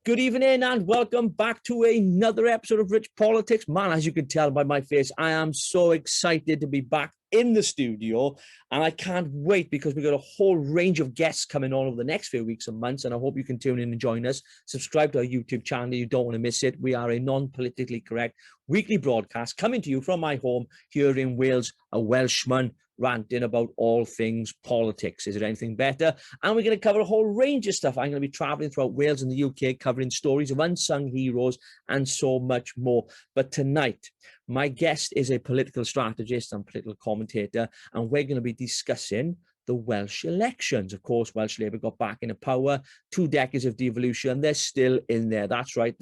Good evening and welcome back to another episode of Rich Politics. Man, as you can tell by my face, I am so excited to be back in the studio and I can't wait because we've got a whole range of guests coming on over the next few weeks and months, and I hope you can tune in and join us. Subscribe to our YouTube channel. You don't want to miss it. We are a non-politically correct weekly broadcast coming to you from my home here in Wales, a Welshman ranting about all things politics. Is it anything better? And we're going to cover a whole range of stuff. I'm going to be traveling throughout Wales and the UK, covering stories of unsung heroes and so much more. But tonight, my guest is a political strategist and political commentator, and we're going to be discussing the Welsh elections. Of course, Welsh Labour got back into power, 2 decades of devolution. They're still in there. That's right.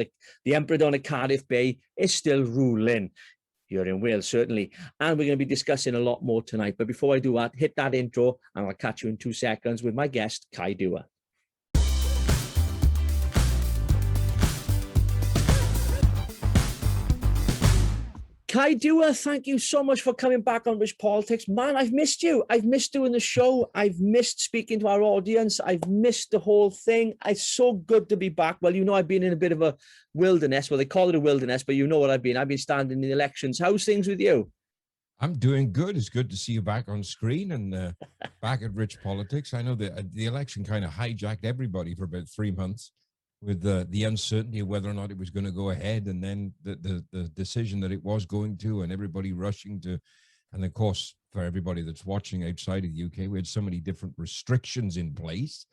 The Emperor down at Cardiff Bay is still ruling. Here in Wales, certainly. And we're going to be discussing a lot more tonight. But before I do that, hit that intro and I'll catch you in 2 seconds with my guest, Cei Dewar. Cei Dewar, thank you so much for coming back on Rich Politics. Man, I've missed you. I've missed doing the show. I've missed speaking to our audience. I've missed the whole thing. It's so good to be back. Well, you know, I've been in a bit of a wilderness. Well, they call it a wilderness, but you know what I've been. I've been standing in the elections. How's things with you? I'm doing good. It's good to see you back on screen and back at Rich Politics. I know that the election kind of hijacked everybody for about 3 months with the uncertainty of whether or not it was going to go ahead, and then the decision that it was going to, and everybody rushing to. And of course, for everybody that's watching outside of the UK, we had so many different restrictions in place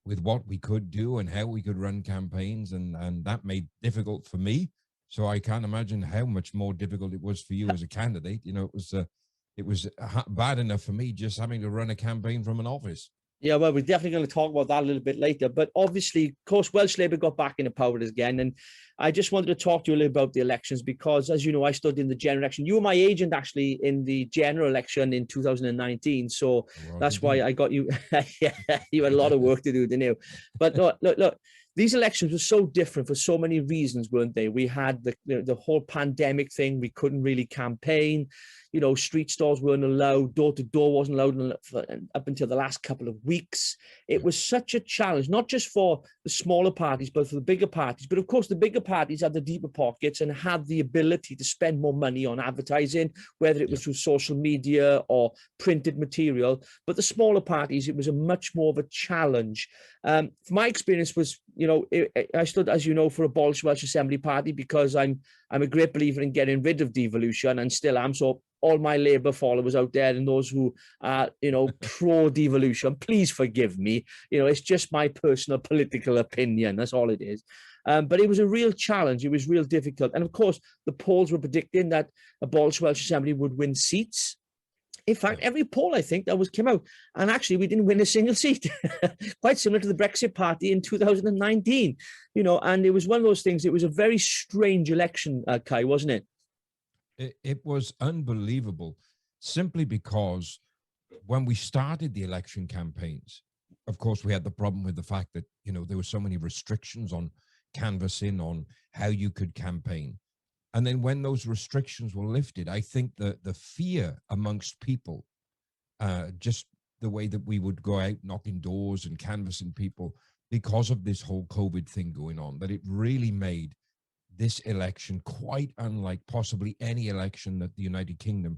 with what we could do and how we could run campaigns, and that made it difficult for me. So I can't imagine how much more difficult it was for you as a candidate. You know, it was bad enough for me just having to run a campaign from an office. Yeah, well, we're definitely going to talk about that a little bit later. But obviously, of course, Welsh Labour got back into power again. And I just wanted to talk to you a little about the elections because, as you know, I stood in the general election. You were my agent, actually, in the general election in 2019. So that's why I got you. Yeah, you had a lot of work to do, didn't you? But no, look. These elections were so different for so many reasons, weren't they? We had the whole pandemic thing. We couldn't really campaign. You know, street stores weren't allowed. Door to door wasn't allowed up until the last couple of weeks. It was such a challenge, not just for the smaller parties, but for the bigger parties. But of course, the bigger parties had the deeper pockets and had the ability to spend more money on advertising, whether it was through social media or printed material. But the smaller parties, it was a much more of a challenge. My experience was, you know, I stood, as you know, for Abolish Welsh Assembly Party because I'm a great believer in getting rid of devolution, and still am. So all my Labour followers out there and those who are, you know, pro-devolution, please forgive me. You know, it's just my personal political opinion. That's all it is. But it was a real challenge. It was real difficult. And of course, the polls were predicting that Abolish Welsh Assembly would win seats. In fact, every poll, I think, that came out. And actually, we didn't win a single seat. Quite similar to the Brexit Party in 2019. You know, and it was one of those things. It was a very strange election, Cei, wasn't it? It was unbelievable, simply because when we started the election campaigns, of course, we had the problem with the fact that, you know, there were so many restrictions on canvassing, on how you could campaign. And then when those restrictions were lifted, I think the fear amongst people, just the way that we would go out knocking doors and canvassing people because of this whole COVID thing going on, that it really made this election quite unlike possibly any election that the United Kingdom,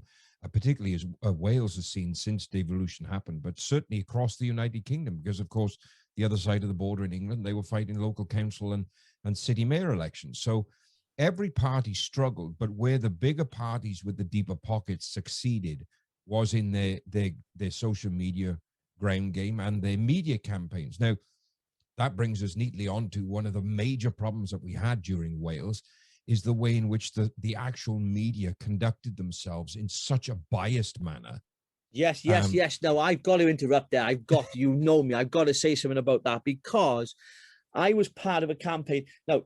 particularly as Wales has seen since devolution happened, but certainly across the United Kingdom, because of course, the other side of the border in England, they were fighting local council and city mayor elections. So every party struggled, but where the bigger parties with the deeper pockets succeeded was in their social media ground game and their media campaigns. Now, that brings us neatly on to one of the major problems that we had during Wales, is the way in which the actual media conducted themselves in such a biased manner. Yes. Now, I've got to interrupt there. You know me, I've got to say something about that because I was part of a campaign. Now,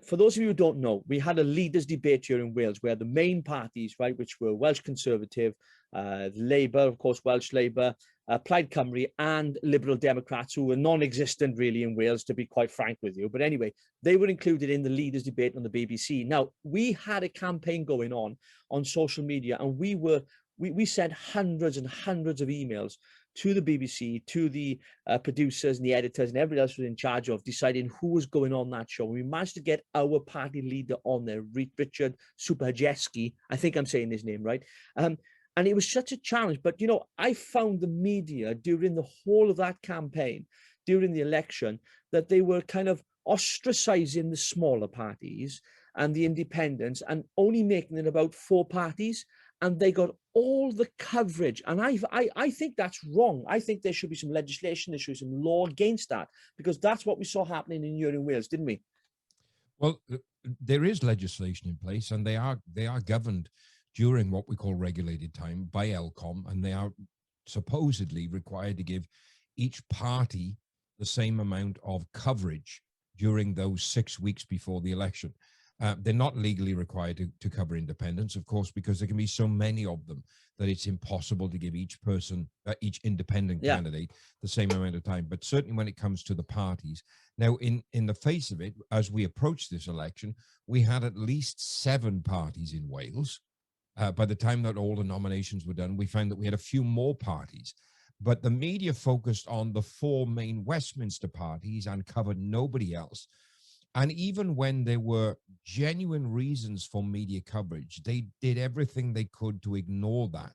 for those of you who don't know, we had a leaders' debate here in Wales where the main parties, right, which were Welsh Conservative, Labour, of course, Welsh Labour, Plaid Cymru, and Liberal Democrats, who were non-existent really in Wales, to be quite frank with you. But anyway, they were included in the leaders' debate on the BBC. Now, we had a campaign going on social media, and we sent hundreds and hundreds of emails to the BBC, to the producers and the editors and everybody else who was in charge of deciding who was going on that show. We managed to get our party leader on there, Richard Superhajeski. I think I'm saying his name right. And it was such a challenge. But, you know, I found the media during the whole of that campaign, during the election, that they were kind of ostracizing the smaller parties and the independents and only making it about 4 parties. And they got all the coverage. And I think that's wrong. I think there should be some legislation, there should be some law against that, because that's what we saw happening in Wales, didn't we? Well, there is legislation in place, and they are governed during what we call regulated time by ELCOM, and they are supposedly required to give each party the same amount of coverage during those 6 weeks before the election. They're not legally required to cover independents, of course, because there can be so many of them that it's impossible to give each person, each independent candidate, the same amount of time. But certainly when it comes to the parties, now in the face of it, as we approached this election, we had at least 7 parties in Wales. By the time that all the nominations were done, we found that we had a few more parties. But the media focused on the 4 main Westminster parties and covered nobody else. And even when there were genuine reasons for media coverage, they did everything they could to ignore that,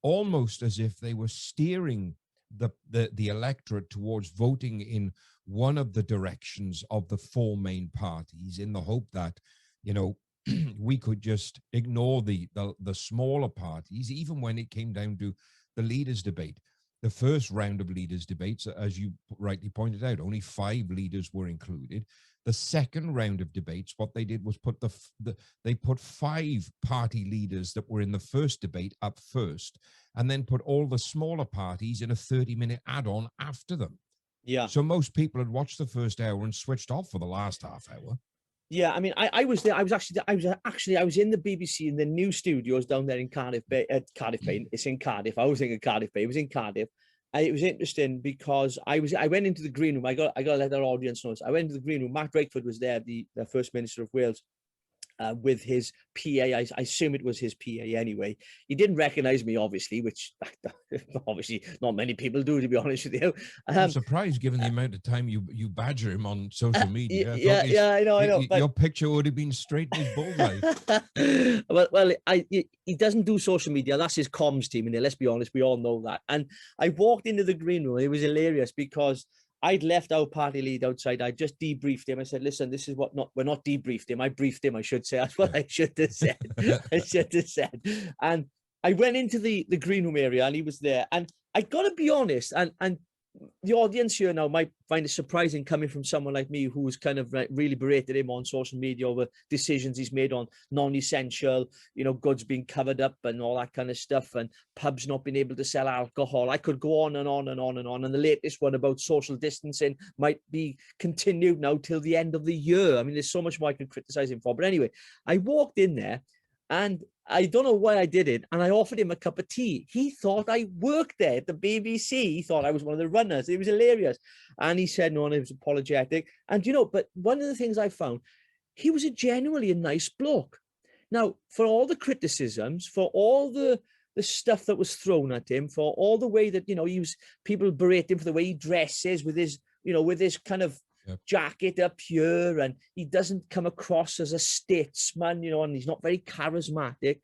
almost as if they were steering the electorate towards voting in one of the directions of the 4 main parties, in the hope that, you know, we could just ignore the smaller parties, even when it came down to the leaders' debate. The first round of leaders' debates, as you rightly pointed out, only 5 leaders were included. The second round of debates, what they did was they put 5 party leaders that were in the first debate up first, and then put all the smaller parties in a 30-minute add-on after them. Yeah. So most people had watched the first hour and switched off for the last half hour. Yeah, I mean, I was there. I was in the BBC in the new studios down there in Cardiff Bay. Cardiff Bay. It's in Cardiff. I was thinking Cardiff Bay. It was in Cardiff. And it was interesting because I went into the green room. I got to let our audience know. I went into the green room. Mark Drakeford was there, the First Minister of Wales, with his PA. I assume it was his PA anyway. He didn't recognize me, obviously, which obviously not many people do, to be honest with you. I'm surprised, given the amount of time you badger him on social media. I know. Your picture would have been straight in his bullseye. well, he doesn't do social media. That's his comms team, and let's be honest, we all know that. And I walked into the green room. It was hilarious because I'd left our party lead outside. I just debriefed him. I said, listen, this is what we're not debriefed him. I briefed him, I should say. That's what I should have said. I should have said. And I went into the green room area and he was there. And I got to be honest, and the audience here now might find it surprising coming from someone like me who's kind of really berated him on social media over decisions he's made on non-essential, goods being covered up and all that kind of stuff, and pubs not being able to sell alcohol. I could go on and on and on and on. And the latest one about social distancing might be continued now till the end of the year. I mean, there's so much more I could criticize him for. But anyway, I walked in there and I don't know why I did it. And I offered him a cup of tea. He thought I worked there at the BBC. He thought I was one of the runners. It was hilarious. And he said no, and he was apologetic. And, but one of the things I found, he was genuinely a nice bloke. Now, for all the criticisms, for all the stuff that was thrown at him, for all the way that, people berate him for the way he dresses with his, with his kind of jacket up here, and he doesn't come across as a statesman, and he's not very charismatic.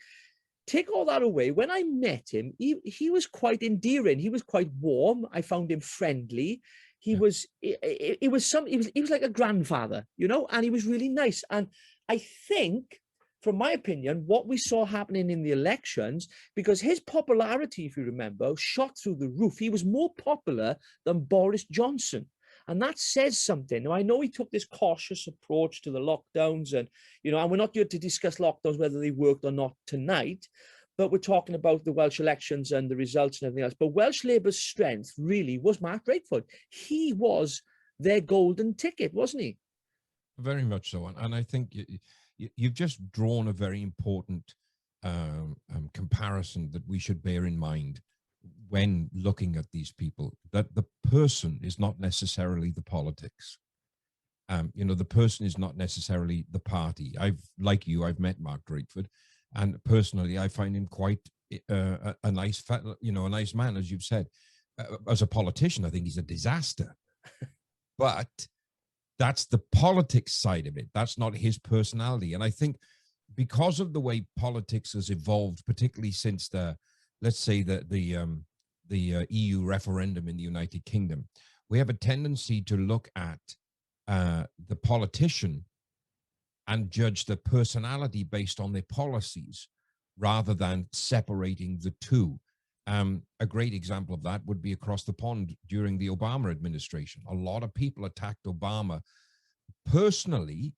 Take all that away. When I met him, he was quite endearing. He was quite warm. I found him friendly. He was like a grandfather, and he was really nice. And I think, from my opinion, what we saw happening in the elections, because his popularity, if you remember, shot through the roof. He was more popular than Boris Johnson. And that says something. Now, I know he took this cautious approach to the lockdowns, and, and we're not here to discuss lockdowns, whether they worked or not tonight, but we're talking about the Welsh elections and the results and everything else. But Welsh Labour's strength really was Mark Drakeford. He was their golden ticket, wasn't he? Very much so. And I think you've just drawn a very important comparison that we should bear in mind when looking at these people, that the person is not necessarily the politics. The person is not necessarily the party. I've met Mark Drakeford, and personally, I find him quite a nice, a nice man, as you've said. as a politician, I think he's a disaster. But that's the politics side of it. That's not his personality. And I think because of the way politics has evolved, particularly since let's say the EU referendum in the United Kingdom, we have a tendency to look at the politician and judge the personality based on their policies rather than separating the two. A great example of that would be across the pond during the Obama administration. A lot of people attacked Obama personally,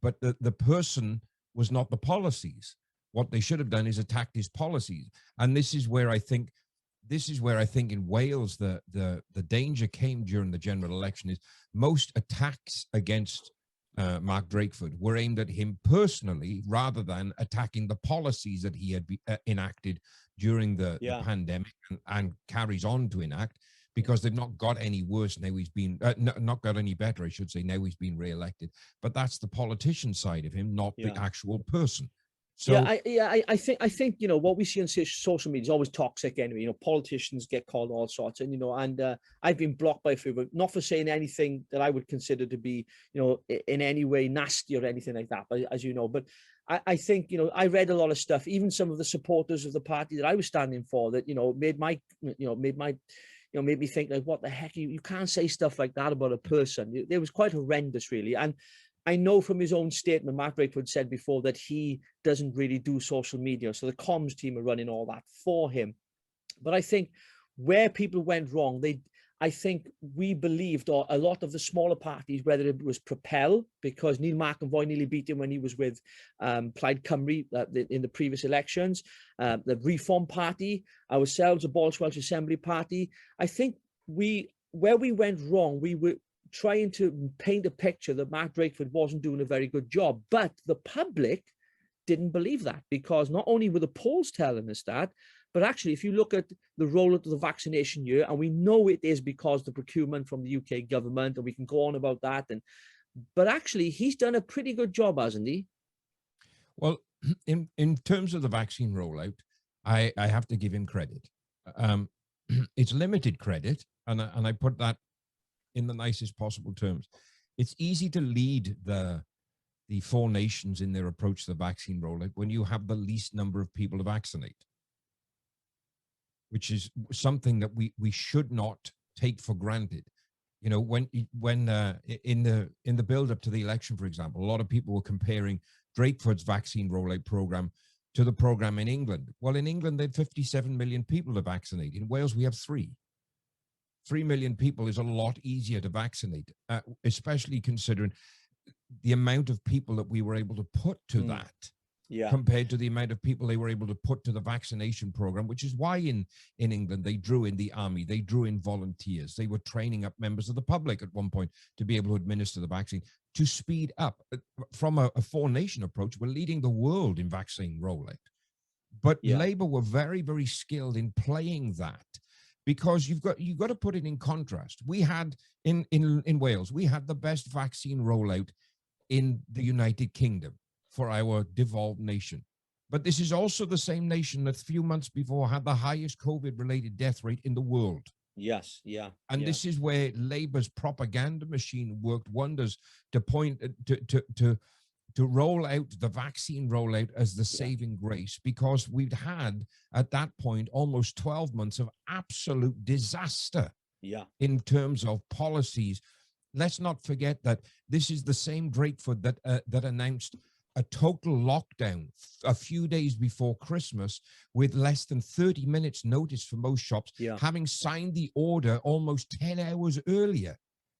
but the person was not the policies. What they should have done is attacked his policies. And this is where I think in Wales, the danger came during the general election is most attacks against Mark Drakeford were aimed at him personally rather than attacking the policies that he had enacted during the pandemic and carries on to enact, because they've not got any worse now he's been, not got any better, I should say, now he's been re-elected. But that's the politician side of him, not the actual person. So I think you know what we see on social media is always toxic anyway. You know, politicians get called all sorts, and you know, and I've been blocked by a few, but not for saying anything that I would consider to be, you know, in any way nasty or anything like that. But as you know, but I think, you know, I read a lot of stuff, even some of the supporters of the party that I was standing for, that, you know, made me think, like, what the heck, you can't say stuff like that about a person. It was quite horrendous, really. And I know from his own statement, Mark Drakeford said before that he doesn't really do social media. So the comms team are running all that for him. But I think where people went wrong, I think we believed, or a lot of the smaller parties, whether it was Propel, because Neil McAvoy nearly beat him when he was with Plaid Cymru in the previous elections, the Reform Party, ourselves, the Welsh Assembly Party. I think where we went wrong, we were trying to paint a picture that Mark Drakeford wasn't doing a very good job, but the public didn't believe that, because not only were the polls telling us that, but actually, if you look at the rollout of the vaccination year, and we know it is because the procurement from the UK government, and we can go on about that, but actually he's done a pretty good job, hasn't he? Well, in terms of the vaccine rollout, I have to give him credit. It's limited credit, and I put that in the nicest possible terms. It's easy to lead the four nations in their approach to the vaccine rollout when you have the least number of people to vaccinate, which is something that we should not take for granted. You know, when in the build up to the election, for example, a lot of people were comparing Drakeford's vaccine rollout program to the program in England. Well, in England, they had 57 million people to vaccinate. In Wales, we have 3 million people is a lot easier to vaccinate, especially considering the amount of people that we were able to put to that compared to the amount of people they were able to put to the vaccination program, which is why in England, they drew in the army, they drew in volunteers, they were training up members of the public at one point to be able to administer the vaccine to speed up. From a four-nation approach, we're leading the world in vaccine rollout. But Labour were very, very skilled in playing that, because you've got to put it in contrast. We had in Wales, we had the best vaccine rollout in the United Kingdom for our devolved nation. But this is also the same nation that a few months before had the highest COVID-related death rate in the world. Yes, yeah. And this is where Labour's propaganda machine worked wonders to point to roll out the vaccine rollout as the saving grace, because we'd had at that point almost 12 months of absolute disaster in terms of policies. Let's not forget that this is the same Drakeford that announced a total lockdown a few days before Christmas with less than 30 minutes notice for most shops, having signed the order almost 10 hours earlier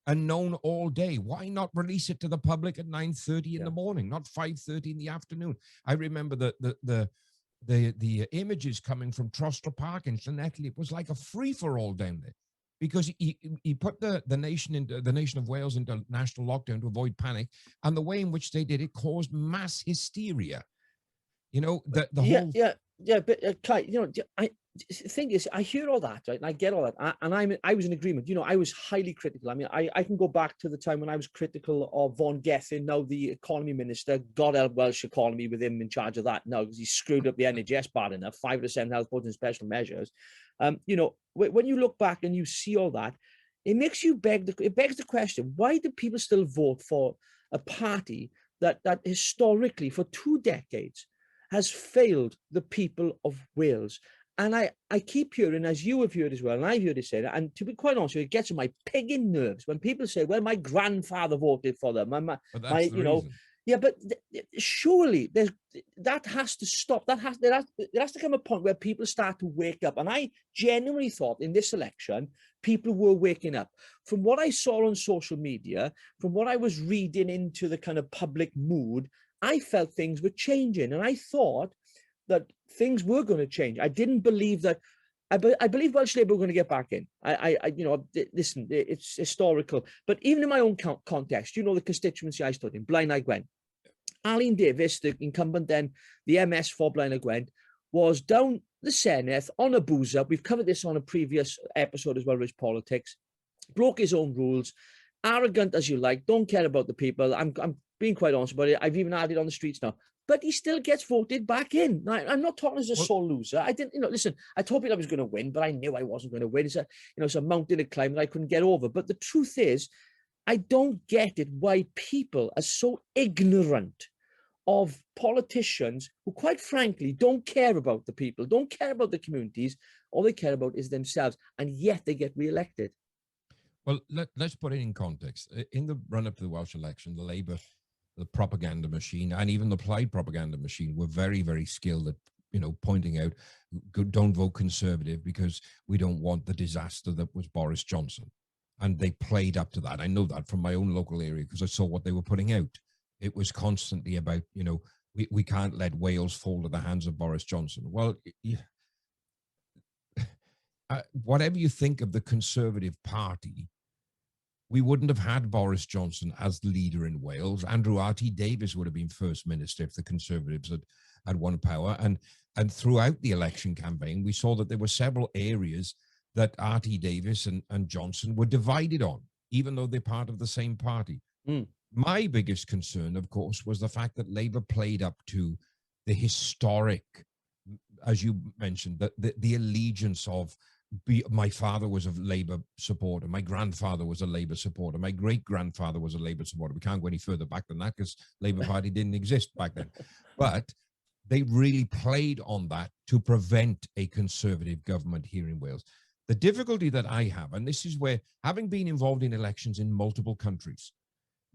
and known all day. Why not release it to the public at 9:30 in the morning, not 5:30 in the afternoon? I remember the images coming from Trostor Park in Senedd. It was like a free-for-all down there, because he put the nation of Wales into national lockdown to avoid panic, and the way in which they did it caused mass hysteria. You know, the whole Yeah, but Kai, the thing is, I hear all that, right? And I get all that. I was in agreement. I was highly critical. I mean, I can go back to the time when I was critical of Vaughan Gethin, now the economy minister. God help Welsh economy with him in charge of that now, because he screwed up the NHS bad enough, 5% health boards and special measures. When you look back and you see all that, it makes you it begs the question, why do people still vote for a party that historically, for 2 decades, has failed the people of Wales? And I keep hearing, as you have heard as well, and I've heard it said, and to be quite honest with you, it gets on my pigging nerves when people say, well, my grandfather voted for them. But that's the reason. Yeah, but surely that has to stop. There has to come a point where people start to wake up. And I genuinely thought in this election, people were waking up. From what I saw on social media, from what I was reading into the kind of public mood, I felt things were changing. And I thought that things were going to change. I didn't believe that. I believe Welsh Labour were going to get back in. Listen, it's historical. But even in my own context, the constituency I stood in, Blaenau Gwent, Alun Davies, the incumbent then, the MS for Blaenau Gwent, was down the Senedd on a boozer. We've covered this on a previous episode as well, RichPolitics. Broke his own rules, arrogant as you like, don't care about the people. I'm being quite honest about it. I've even had it on the streets now. But he still gets voted back in. Now, I'm not talking as a sole loser. I didn't, listen, I told people I was going to win, but I knew I wasn't going to win. It's a mountain to climb that I couldn't get over. But the truth is, I don't get it why people are so ignorant of politicians who, quite frankly, don't care about the people, don't care about the communities. All they care about is themselves, and yet they get re-elected. Well, let's put it in context. In the run-up to the Welsh election, the Labour, the propaganda machine, and even the Plaid propaganda machine were very, very skilled at, pointing out, don't vote Conservative because we don't want the disaster that was Boris Johnson. And they played up to that. I know that from my own local area because I saw what they were putting out. It was constantly about, we can't let Wales fall to the hands of Boris Johnson. Well, whatever you think of the Conservative Party, we wouldn't have had Boris Johnson as leader in Wales. Andrew R.T. Davies would have been First Minister if the Conservatives had won power. And throughout the election campaign, we saw that there were several areas that R.T. Davies and Johnson were divided on, even though they're part of the same party. Mm. My biggest concern, of course, was the fact that Labour played up to the historic, as you mentioned, the allegiance of, my father was a Labour supporter, my grandfather was a Labour supporter, my great-grandfather was a Labour supporter. We can't go any further back than that because Labour Party didn't exist back then. But they really played on that to prevent a Conservative government here in Wales. The difficulty that I have, and this is where, having been involved in elections in multiple countries,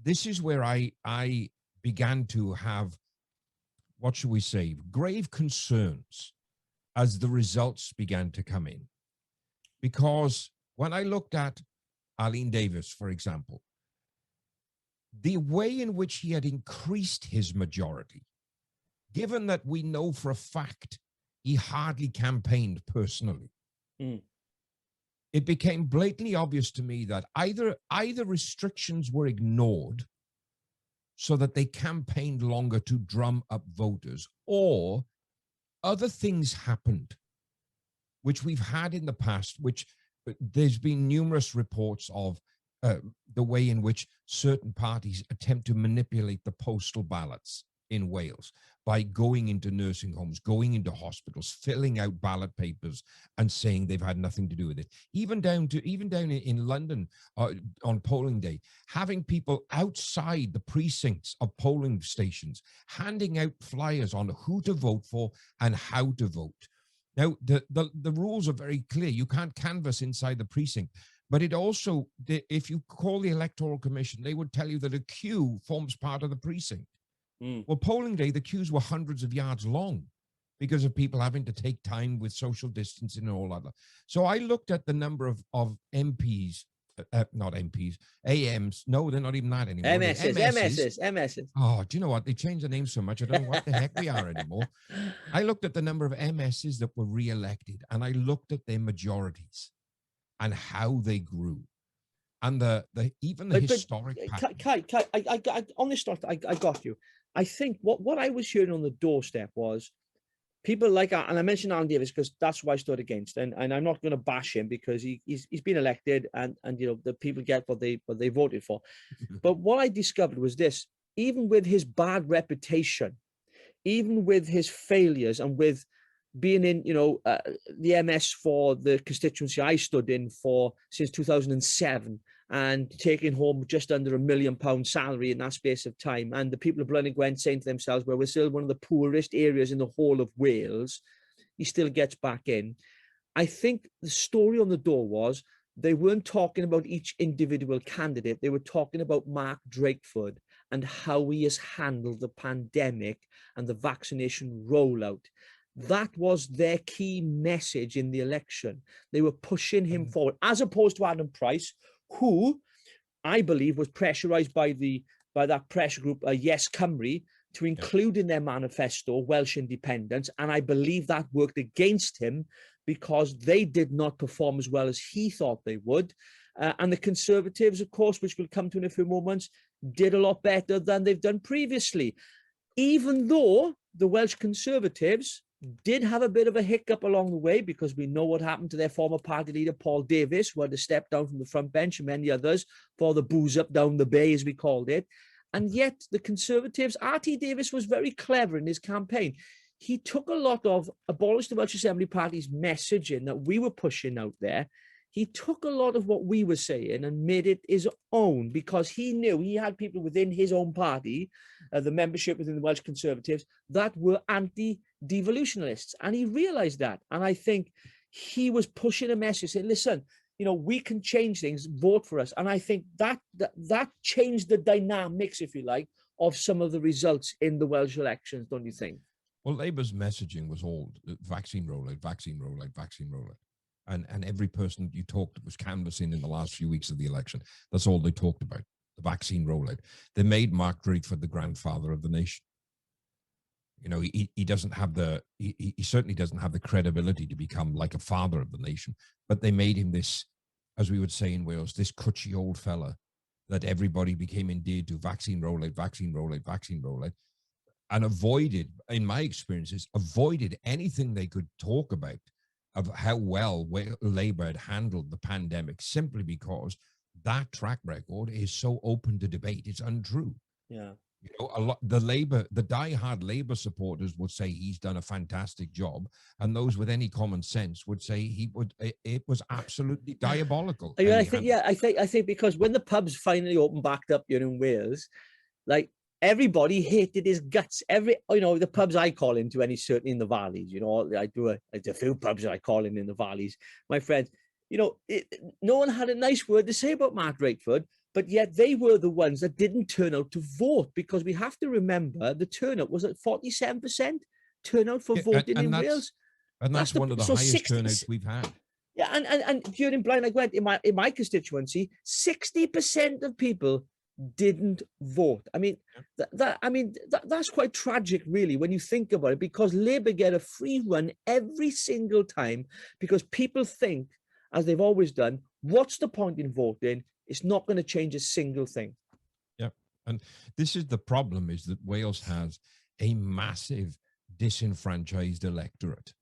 this is where I began to have, what should we say, grave concerns as the results began to come in. Because when I looked at Alun Davies, for example, the way in which he had increased his majority, given that we know for a fact he hardly campaigned personally, it became blatantly obvious to me that either restrictions were ignored so that they campaigned longer to drum up voters, or other things happened, which we've had in the past, which there's been numerous reports of the way in which certain parties attempt to manipulate the postal ballots in Wales by going into nursing homes, going into hospitals, filling out ballot papers and saying they've had nothing to do with it. Even down in London on polling day, having people outside the precincts of polling stations, handing out flyers on who to vote for and how to vote. Now, the rules are very clear. You can't canvass inside the precinct. But it also, if you call the Electoral Commission, they would tell you that a queue forms part of the precinct. Well, polling day, the queues were hundreds of yards long because of people having to take time with social distancing and all that. So I looked at the number of MPs, not MPs, AMs. No, they're not even that anymore. MSs. Oh, do you know what? They changed the name so much, I don't know what the heck we are anymore. I looked at the number of MSs that were re-elected, and I looked at their majorities and how they grew. And even the historic... Kai, on this start, I got you. I think what I was hearing on the doorstep was people like, and I mentioned Alan Davis because that's why I stood against, and I'm not going to bash him because he's been elected, and you know, the people get what they voted for. But what I discovered was this: even with his bad reputation, even with his failures, and with being in, you know, the MS for the constituency I stood in for since 2007, and taking home just under £1 million salary in that space of time, and the people of Blyth Gwent saying to themselves, well, we're still one of the poorest areas in the whole of Wales, he still gets back in. I think the story on the door was they weren't talking about each individual candidate. They were talking about Mark Drakeford and how he has handled the pandemic and the vaccination rollout. That was their key message in the election. They were pushing him forward, as opposed to Adam Price, who I believe was pressurized by that pressure group, Yes Cymru, to include in their manifesto Welsh independence. And I believe that worked against him because they did not perform as well as he thought they would. And the Conservatives, of course, which we'll come to in a few moments, did a lot better than they've done previously. Even though the Welsh Conservatives did have a bit of a hiccup along the way, because we know what happened to their former party leader, Paul Davies, who had to step down from the front bench, and many others for the booze up down the bay, as we called it. And yet the Conservatives, R.T. Davies was very clever in his campaign. He took a lot of abolish the Welsh Assembly Party's messaging that we were pushing out there. He took a lot of what we were saying and made it his own, because he knew he had people within his own party, the membership within the Welsh Conservatives, that were anti-devolutionists. And he realized that. And I think he was pushing a message saying, listen, you know, we can change things, vote for us. And I think that changed the dynamics, if you like, of some of the results in the Welsh elections, don't you think? Well, Labour's messaging was all vaccine rollout, vaccine rollout, vaccine rollout. And every person you talked to was canvassing in the last few weeks of the election. That's all they talked about, the vaccine rollout. They made Mark Drakeford the grandfather of the nation. You know, he doesn't have he certainly doesn't have the credibility to become like a father of the nation, but they made him this, as we would say in Wales, this cutchy old fella that everybody became endeared to: vaccine rollout, vaccine rollout, vaccine rollout, and avoided, in my experiences, avoided anything they could talk about of how well Labour had handled the pandemic, simply because that track record is so open to debate. It's untrue. Yeah. You know, the die-hard Labour supporters would say he's done a fantastic job, and those with any common sense would say it was absolutely diabolical. I think because when the pubs finally opened back up here in Wales, like, everybody hated his guts. The pubs I call into, certainly in the valleys, you know, it's a few pubs that I call in the valleys, my friends, you know, no one had a nice word to say about Mark Drakeford, but yet they were the ones that didn't turn out to vote, because we have to remember the turnout was at 47% turnout for voting in Wales. And that's one of the highest turnouts we've had. Yeah, and during Blyth Gwent, in my constituency, 60% of people didn't vote. I mean, that's quite tragic, really, when you think about it, because Labour get a free run every single time, because people think, as they've always done, what's the point in voting? It's not going to change a single thing. Yeah, and this is the problem, is that Wales has a massive disenfranchised electorate.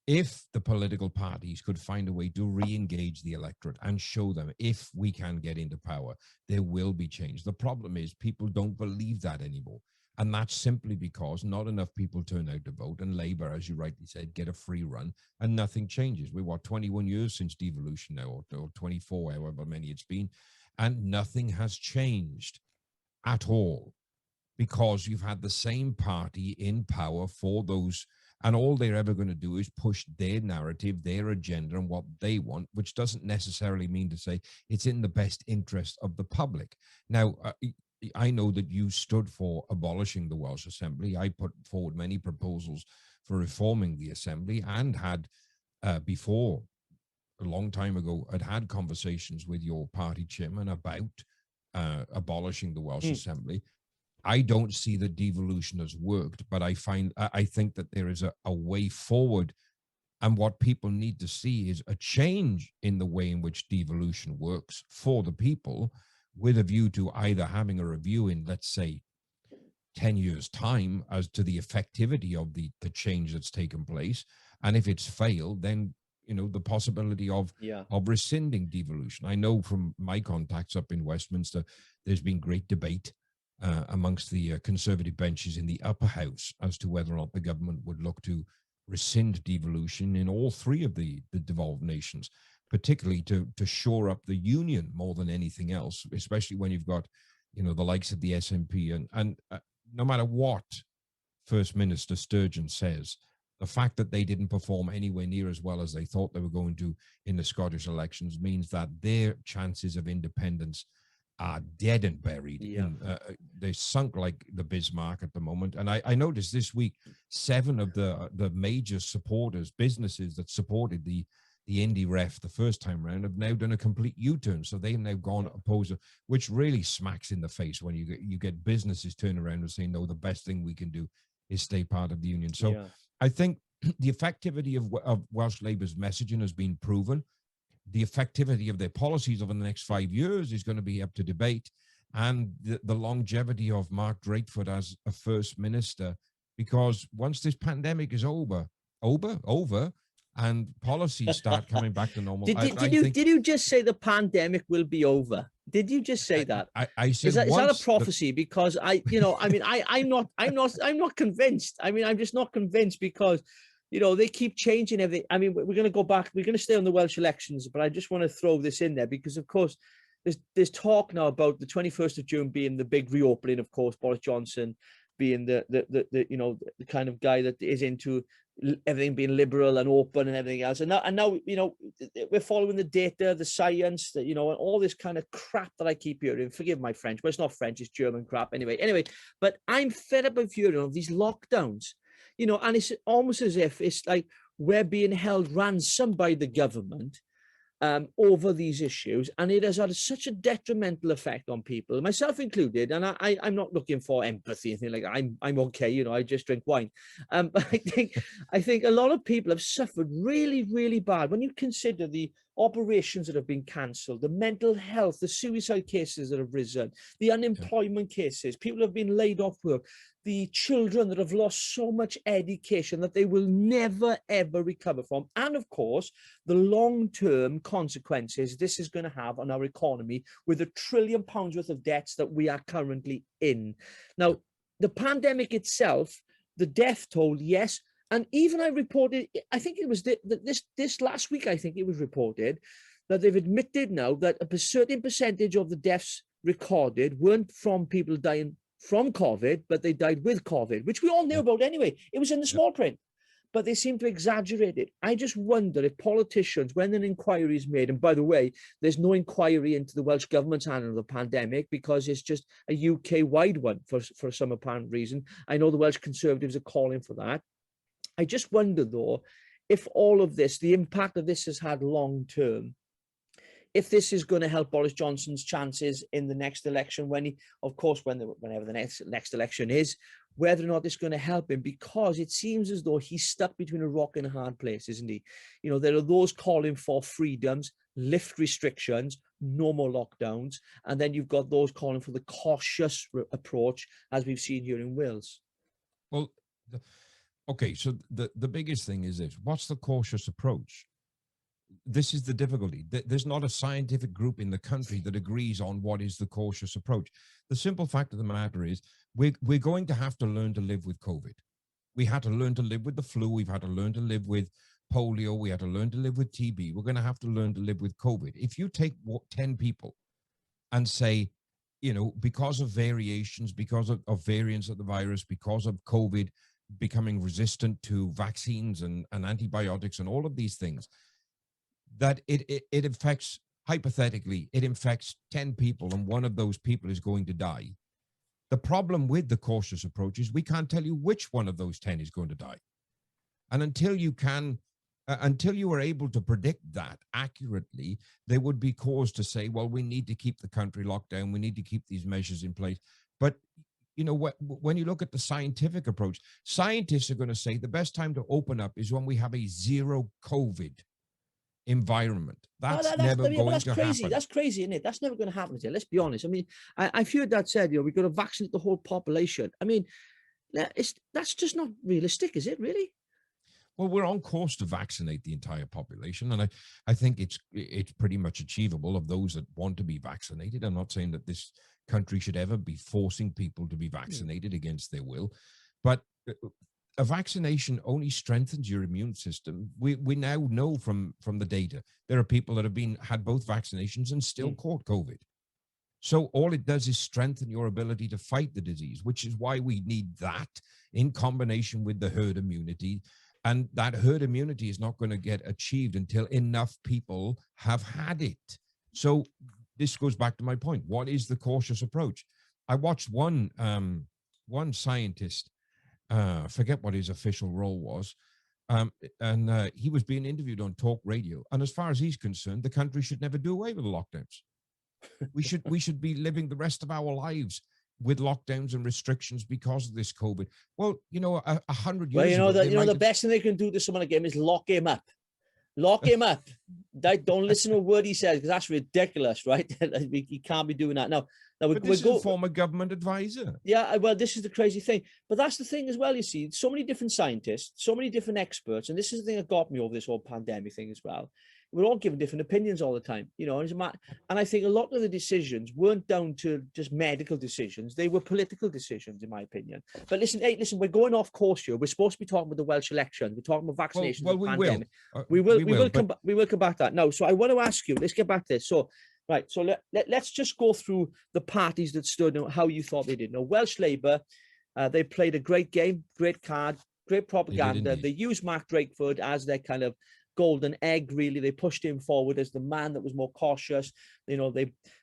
If the political parties could find a way to re-engage the electorate and show them, if we can get into power, there will be change. The problem is people don't believe that anymore. And that's simply because not enough people turn out to vote, and Labour, as you rightly said, get a free run, and nothing changes. We're 21 years since devolution now, or 24, however many it's been, and nothing has changed at all, because you've had the same party in power for those, and all they're ever going to do is push their narrative, their agenda, and what they want, which doesn't necessarily mean to say it's in the best interest of the public. Now, I know that you stood for abolishing the Welsh Assembly. I put forward many proposals for reforming the Assembly, and had, before, a long time ago, had conversations with your party chairman about abolishing the Welsh Assembly. I don't see that devolution has worked, but I think that there is a way forward, and what people need to see is a change in the way in which devolution works for the people, with a view to either having a review in, let's say, 10 years' time as to the effectivity of the change that's taken place. And if it's failed, then, the possibility of rescinding devolution. I know from my contacts up in Westminster, there's been great debate amongst the Conservative benches in the upper house as to whether or not the government would look to rescind devolution in all three of the devolved nations, particularly to shore up the union more than anything else, especially when you've got, the likes of the SNP and no matter what First Minister Sturgeon says, the fact that they didn't perform anywhere near as well as they thought they were going to in the Scottish elections means that their chances of independence are dead and buried. They're sunk like the Bismarck at the moment. And I noticed this week, 7 of the major supporters, businesses that supported the indie ref the first time around, have now done a complete U-turn. So they've now gone opposite, which really smacks in the face when you get businesses turn around and say, no, the best thing we can do is stay part of the union. So I think the effectivity of Welsh Labour's messaging has been proven. The effectivity of their policies over the next 5 years is going to be up to debate, and the longevity of Mark Drakeford as a First Minister, because once this pandemic is over, and policies start coming back to normal. Did you just say the pandemic will be over? Did you just say that? I said, is that a prophecy? Because I'm not convinced. I mean, I'm just not convinced because, they keep changing everything. I mean, we're going to go back. We're going to stay on the Welsh elections, but I just want to throw this in there because, of course, there's talk now about the 21st of June being the big reopening. Of course, Boris Johnson being the kind of guy that is into everything being liberal and open and everything else. And now we're following the data, the science, that and all this kind of crap that I keep hearing. Forgive my French, but it's not French, it's German crap. Anyway, but I'm fed up of hearing of these lockdowns, and it's almost as if it's like we're being held ransom by the government over these issues, and it has had such a detrimental effect on people, myself included. And I'm not looking for empathy, anything like that. I'm okay, I just drink wine. But I think a lot of people have suffered really, really bad when you consider the operations that have been cancelled, the mental health, the suicide cases that have risen, the unemployment cases, people have been laid off work, the children that have lost so much education that they will never, ever recover from. And of course, the long-term consequences this is going to have on our economy with £1 trillion worth of debts that we are currently in. Now, the pandemic itself, the death toll, yes. And even I reported, I think it was this last week, I think it was reported that they've admitted now that a certain percentage of the deaths recorded weren't from people dying from COVID, but they died with COVID, which we all knew about anyway. It was in the small print, but they seem to exaggerate it. I just wonder if politicians, when an inquiry is made, and by the way, there's no inquiry into the Welsh government's handling of the pandemic because it's just a UK-wide one for some apparent reason. I know the Welsh Conservatives are calling for that. I just wonder, though, if all of this, the impact that this has had long-term, if this is going to help Boris Johnson's chances in the next election, whenever the next election is, whether or not it's going to help him, because it seems as though he's stuck between a rock and a hard place, isn't he? There are those calling for freedoms, lift restrictions, no more lockdowns, and then you've got those calling for the cautious approach, as we've seen here in Wales. Well, okay, so the biggest thing is this. What's the cautious approach? This is the difficulty. There's not a scientific group in the country that agrees on what is the cautious approach. The simple fact of the matter is we're going to have to learn to live with COVID. We had to learn to live with the flu. We've had to learn to live with polio. We had to learn to live with TB. We're going to have to learn to live with COVID. If you take 10 people and say, because of variations, because of variants of the virus, because of COVID becoming resistant to vaccines and antibiotics and all of these things, that it affects, hypothetically, it infects 10 people and one of those people is going to die. The problem with the cautious approach is we can't tell you which one of those 10 is going to die. And until you are able to predict that accurately, there would be cause to say, well, we need to keep the country locked down. We need to keep these measures in place. But when you look at the scientific approach, scientists are going to say the best time to open up is when we have a zero COVID environment. That's That's never yeah, but going that's to crazy. happen. That's crazy, isn't it? That's never going to happen here. Let's be honest. I mean, I've heard that said, we've got to vaccinate the whole population. I mean, that's just not realistic, is it, really? Well, we're on course to vaccinate the entire population, and I think it's pretty much achievable of those that want to be vaccinated. I'm not saying that this country should ever be forcing people to be vaccinated against their will, but a vaccination only strengthens your immune system. We now know from the data there are people that have had both vaccinations and still caught COVID. So all it does is strengthen your ability to fight the disease, which is why we need that in combination with the herd immunity. And that herd immunity is not going to get achieved until enough people have had it. So this goes back to my point. What is the cautious approach? I watched one scientist, forget what his official role was, and he was being interviewed on talk radio. And as far as he's concerned, the country should never do away with the lockdowns. We should be living the rest of our lives with lockdowns and restrictions because of this COVID. Well, 100 years Well, ago, the best thing they can do to someone like him is lock him up. Lock him up. Don't listen to a word he says, because that's ridiculous, right? He can't be doing that. Now this is a former government advisor. Yeah, well, this is the crazy thing. But that's the thing as well, you see, so many different scientists, so many different experts, and this is the thing that got me over this whole pandemic thing as well. We're all giving different opinions all the time, and I think a lot of the decisions weren't down to just medical decisions. They were political decisions, in my opinion. But listen, we're going off course here. We're supposed to be talking about the Welsh election. We're talking about vaccinations. Well, we will come back to that. No, so I want to ask you, let's get back to this. So, right, so let's just go through the parties that stood and how you thought they did. Now, Welsh Labour, they played a great game, great card, great propaganda. They used Mark Drakeford as their kind of golden egg, really. They pushed him forward as the man that was more cautious. They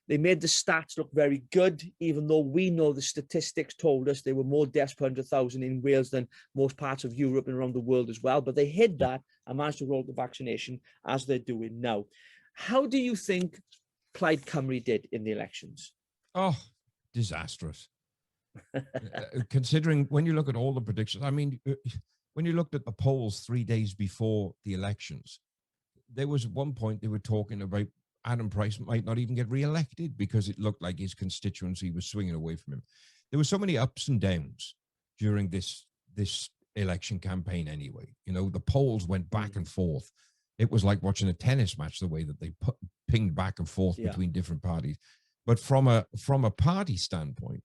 made the stats look very good, even though we know the statistics told us they were more deaths per 100,000 in Wales than most parts of Europe and around the world as well. But they hid that and managed to roll the vaccination as they're doing now. How do you think Plaid Cymru did in the elections? Oh, disastrous. Considering when you look at all the predictions, I mean, when you looked at the polls 3 days before the elections, there was at one point they were talking about Adam Price might not even get re-elected because it looked like his constituency was swinging away from him. There were so many ups and downs during this election campaign anyway. The polls went back and forth. It was like watching a tennis match, the way that they pinged back and forth between different parties. But from a party standpoint,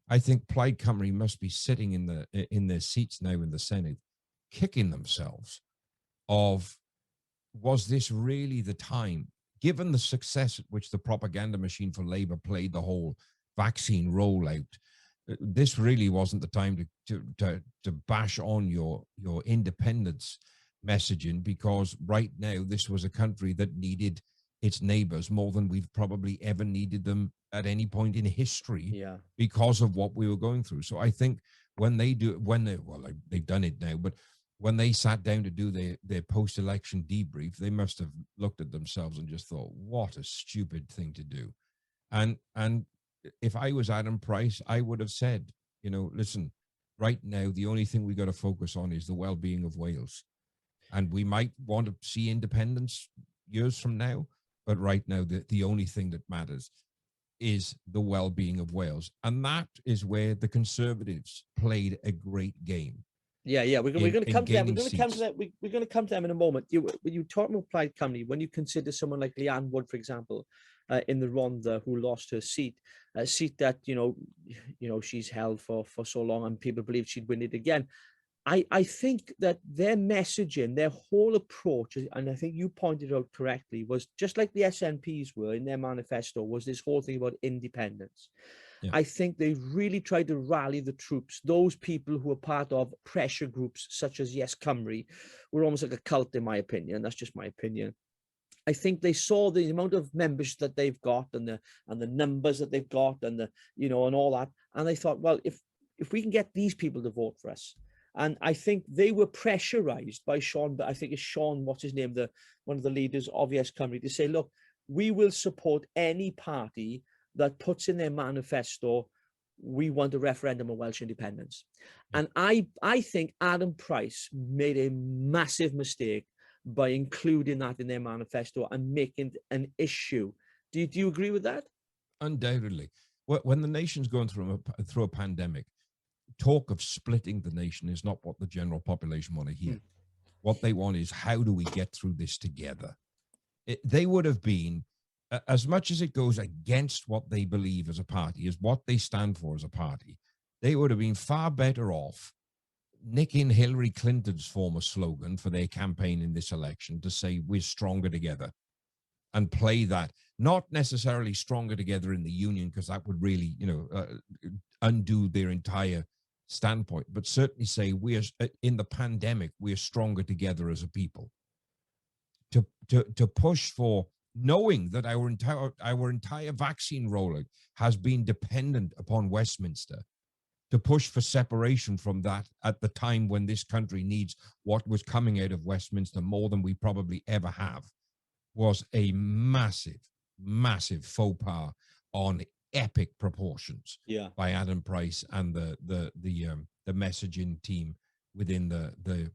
I think Plaid Cymru must be sitting in their seats now in the Senedd, kicking themselves of, was this really the time, given the success at which the propaganda machine for Labour played the whole vaccine rollout, this really wasn't the time to bash on your independence messaging, because right now this was a country that needed its neighbors more than we've probably ever needed them at any point in history, because of what we were going through. So I think they've done it now, but when they sat down to do their post-election debrief, they must have looked at themselves and just thought, what a stupid thing to do. And if I was Adam Price, I would have said, listen, right now, the only thing we got to focus on is the well-being of Wales. And we might want to see independence years from now, but right now, the only thing that matters is the well-being of Wales. And that is where the Conservatives played a great game. Yeah, we're going to come to them. We're going to come to them in a moment. When you talk about Plaid Cymru, when you consider someone like Leanne Wood, for example, in the Rhondda, who lost her seat, a seat that she's held for so long, and people believe she'd win it again. I think that their messaging, their whole approach, and I think you pointed out correctly, was just like the SNPs were in their manifesto, was this whole thing about independence. Yeah. I think they really tried to rally the troops, those people who are part of pressure groups such as Yes Cymru, were almost like a cult, in my opinion. That's just my opinion. I think they saw the amount of members that they've got and the numbers that they've got and and all that, and they thought, well, if we can get these people to vote for us. And I think they were pressurized by Sean, but I think it's Sean, what's his name, one of the leaders of Yes Cymru, to say, look, we will support any party that puts in their manifesto, we want a referendum on Welsh independence. And I think Adam Price made a massive mistake by including that in their manifesto and making it an issue. Do you agree with that? Undoubtedly. When the nation's going through a pandemic, talk of splitting the nation is not what the general population want to hear. What they want is, how do we get through this together? They would have been, as much as it goes against what they believe as a party, is what they stand for as a party, they would have been far better off nicking Hillary Clinton's former slogan for their campaign in this election to say, we're stronger together, and play that, not necessarily stronger together in the union, because that would really, undo their entire standpoint, but certainly say, we are in the pandemic, we are stronger together as a people. To push for, knowing that our entire vaccine rollout has been dependent upon Westminster, to push for separation from that at the time when this country needs what was coming out of Westminster more than we probably ever have, was a massive, massive faux pas on epic proportions by Adam Price and the messaging team within the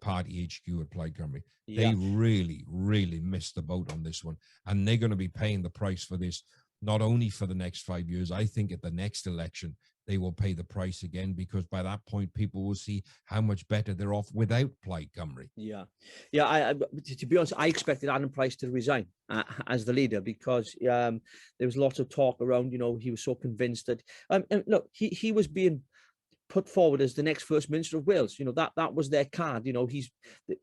party HQ at Plaid Cymru. They really, really missed the boat on this one, and they're going to be paying the price for this, not only for the next 5 years. I think at the next election, they will pay the price again, because by that point, people will see how much better they're off without Plaid Cymru. To be honest, I expected Adam Price to resign as the leader, because there was lots of talk around, he was so convinced that, look, he was being put forward as the next First Minister of Wales. That was their card.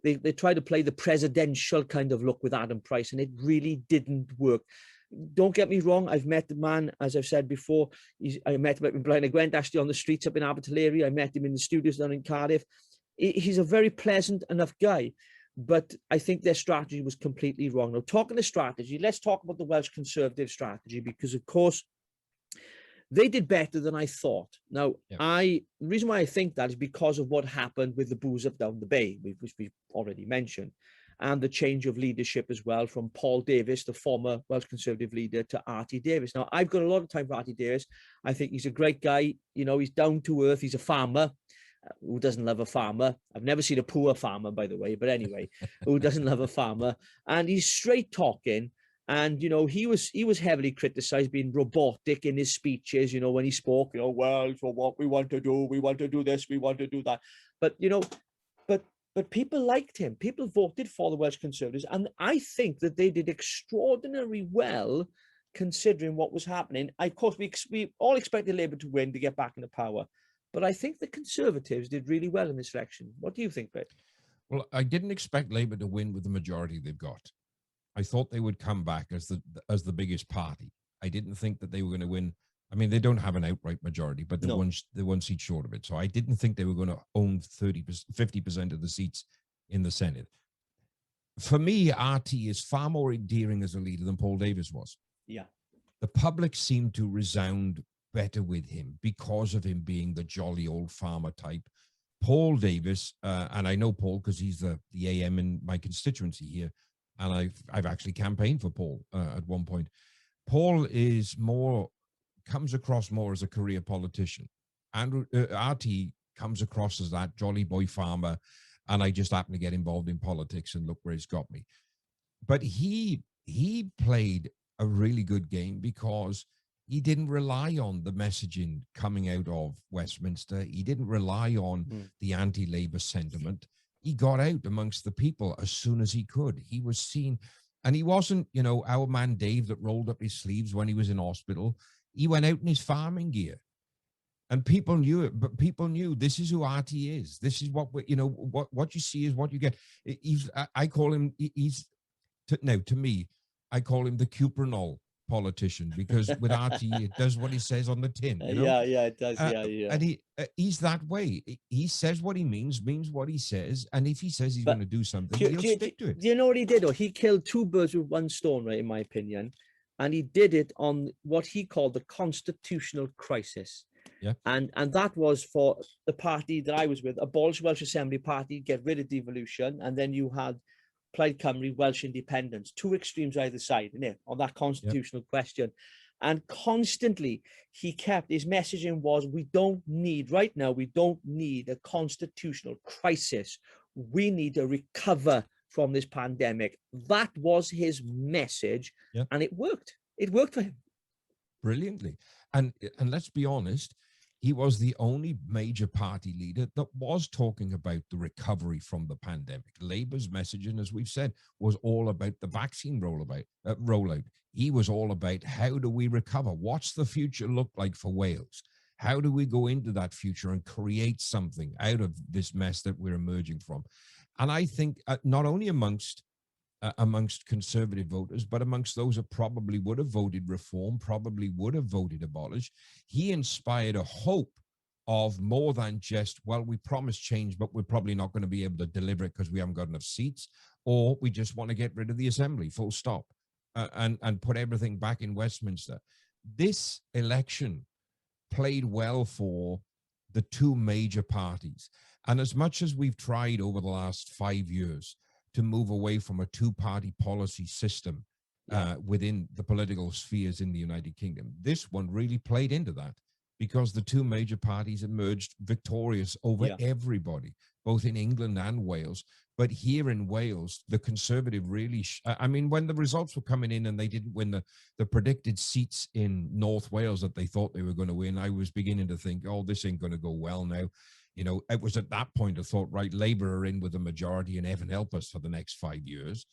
They tried to play the presidential kind of look with Adam Price, and it really didn't work. Don't get me wrong, I've met the man, as I've said before. I met him in Blaen y Gwent, actually on the streets up in Abertillery. I met him in the studios down in Cardiff. He's a very pleasant enough guy, but I think their strategy was completely wrong. Now, talking of strategy, let's talk about the Welsh Conservative strategy, because, of course, they did better than I thought. Now, the reason why I think that is because of what happened with the booze up down the bay, which we've already mentioned, and the change of leadership as well, from Paul Davies, the former Welsh Conservative leader, to Artie Davies. Now, I've got a lot of time for Artie Davies. I think he's a great guy. He's down to earth. He's a farmer. Who doesn't love a farmer? I've never seen a poor farmer, by the way, but anyway, who doesn't love a farmer? And he's straight talking. And, he was heavily criticized, being robotic in his speeches, when he spoke, well, so what we want to do this, we want to do that. But people liked him. People voted for the Welsh Conservatives. And I think that they did extraordinarily well, considering what was happening. Of course, we all expected Labour to win, to get back into power. But I think the Conservatives did really well in this election. What do you think, Pete? Well, I didn't expect Labour to win with the majority they've got. I thought they would come back as the biggest party. I didn't think that they were going to win. I mean, they don't have an outright majority, but they're one seat short of it. So I didn't think they were going to own 50% of the seats in the Senedd. For me, RT is far more endearing as a leader than Paul Davies was. Yeah. The public seemed to resound better with him because of him being the jolly old farmer type. Paul Davies, and I know Paul because he's the AM in my constituency here, and I've actually campaigned for Paul at one point. Paul comes across more as a career politician. Andrew RT comes across as that jolly boy farmer, and I just happen to get involved in politics, and look where it's got me. But he played a really good game because he didn't rely on the messaging coming out of Westminster. He didn't rely on the anti-Labour sentiment. He got out amongst the people as soon as he could. He was seen, and he wasn't, our man Dave that rolled up his sleeves when he was in hospital. He went out in his farming gear, and people knew it. But people knew this is who RT is. This is what what you see is what you get. I call him. To me, I call him the Cuprinol politician, because with RT it does what he says on the tin. Yeah, it does. And he's that way. He says what he means what he says, and if he says he's going to do something, he'll stick to it. Do you know what he did? He killed two birds with one stone, right? In my opinion, and he did it on what he called the constitutional crisis. Yeah, and that was for the party that I was with, abolish Welsh Assembly Party, get rid of devolution, and then you had Plaid Cymru, Welsh independence, two extremes either side, innit, on that constitutional question. And constantly he kept, his messaging was, we don't need a constitutional crisis. We need to recover from this pandemic. That was his message, and it worked. It worked for him. Brilliantly. And let's be honest, he was the only major party leader that was talking about the recovery from the pandemic. Labour's messaging, as we've said, was all about the vaccine rollout. He was all about, how do we recover? What's the future look like for Wales? How do we go into that future and create something out of this mess that we're emerging from? And I think not only amongst conservative voters, but amongst those that probably would have voted reform, probably would have voted abolish, he inspired a hope of more than just, well, we promised change, but we're probably not going to be able to deliver it because we haven't got enough seats, or we just want to get rid of the assembly, full stop, and put everything back in Westminster. This election played well for the two major parties. And as much as we've tried over the last 5 years to move away from a two-party policy system within the political spheres in the United Kingdom, this one really played into that, because the two major parties emerged victorious over everybody, both in England and Wales. But here in Wales, the Conservative really, I mean, when the results were coming in and they didn't win the predicted seats in North Wales that they thought they were going to win, I was beginning to think, oh, this ain't going to go well now. You know, it was at that point I thought, right, Labour are in with the majority and heaven help us for the next 5 years.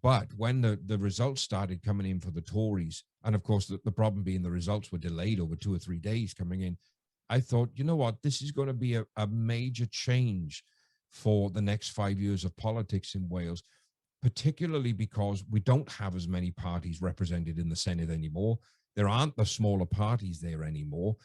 But when the results started coming in for the Tories, and of course the problem being the results were delayed over 2 or 3 days coming in, I thought, you know what, this is going to be a major change for the next 5 years of politics in Wales, particularly because we don't have as many parties represented in the Senedd anymore. There aren't the smaller parties there anymore.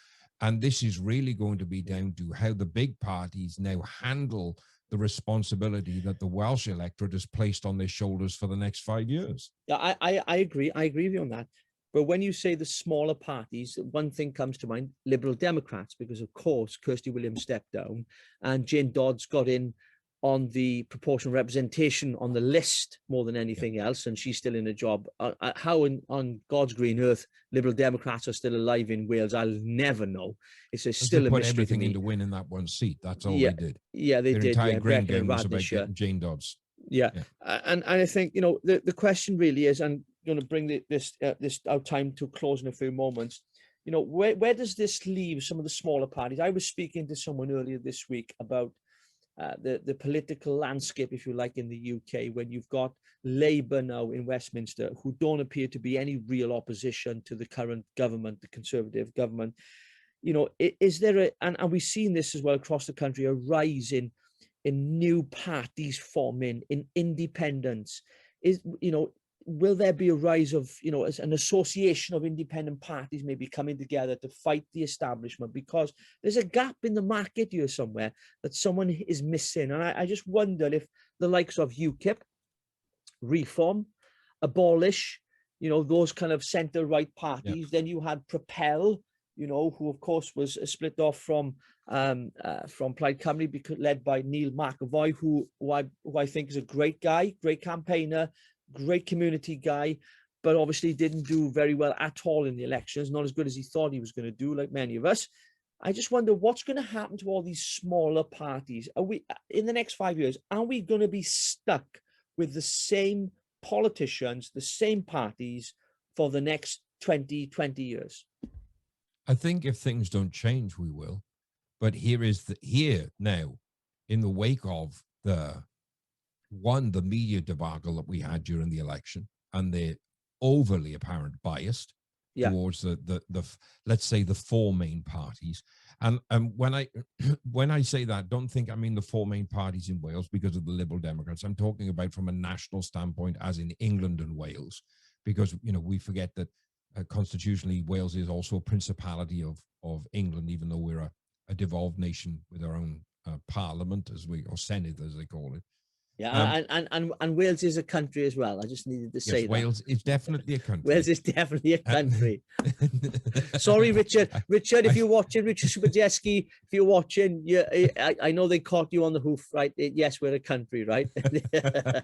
And this is really going to be down to how the big parties now handle the responsibility that the Welsh electorate has placed on their shoulders for the next 5 years. Yeah, I agree. I agree with you on that. But when you say the smaller parties, one thing comes to mind, Liberal Democrats, because of course, Kirsty Williams stepped down and Jane Dodds got in on the proportional representation on the list more than anything else, and she's still in a job. How on God's green earth Liberal Democrats are still alive in Wales, I'll never know. It's still a mystery everything to me. into winning that one seat. That's all they did. Yeah, they did. Their entire green game was about getting Jane Dodds. Yeah. And I think, you know, the question really is, and I'm going to bring this our time to close in a few moments. You know, where does this leave some of the smaller parties? I was speaking to someone earlier this week about the political landscape, if you like, in the UK, when you've got Labour now in Westminster, who don't appear to be any real opposition to the current government, the Conservative government. You know, is there and we've seen this as well across the country, a rise in new parties forming, in independence. Will there be a rise of, you know, as an association of independent parties maybe coming together to fight the establishment? Because there's a gap in the market here somewhere that someone is missing. And I just wonder if the likes of UKIP, Reform, Abolish, you know, those kind of centre-right parties. Then you had Propel, you know, who of course was split off from Plaid Cymru, led by Neil McAvoy, who I think is a great guy, great campaigner, great community guy, but obviously didn't do very well at all in the elections, not as good as he thought he was going to do, like many of us. I just wonder what's going to happen to all these smaller parties. Are we, in the next 5 years, are we going to be stuck with the same politicians, the same parties for the next 20 years? I think if things don't change, we will. But here now, in the wake of the media debacle that we had during the election, and the overly apparent biased towards the let's say the four main parties. And when I say that, don't think I mean the four main parties in Wales because of the Liberal Democrats. I'm talking about from a national standpoint, as in England and Wales, because, you know, we forget that constitutionally Wales is also a principality of England, even though we're a devolved nation with our own parliament, or Senedd as they call it. Yeah, and Wales is a country as well. I just needed to say that. Wales is definitely a country. Wales is definitely a country. Sorry, Richard. Richard, if you're watching, Richard Subajeski, if you're watching, I know they caught you on the hoof, right? Yes, we're a country, right? I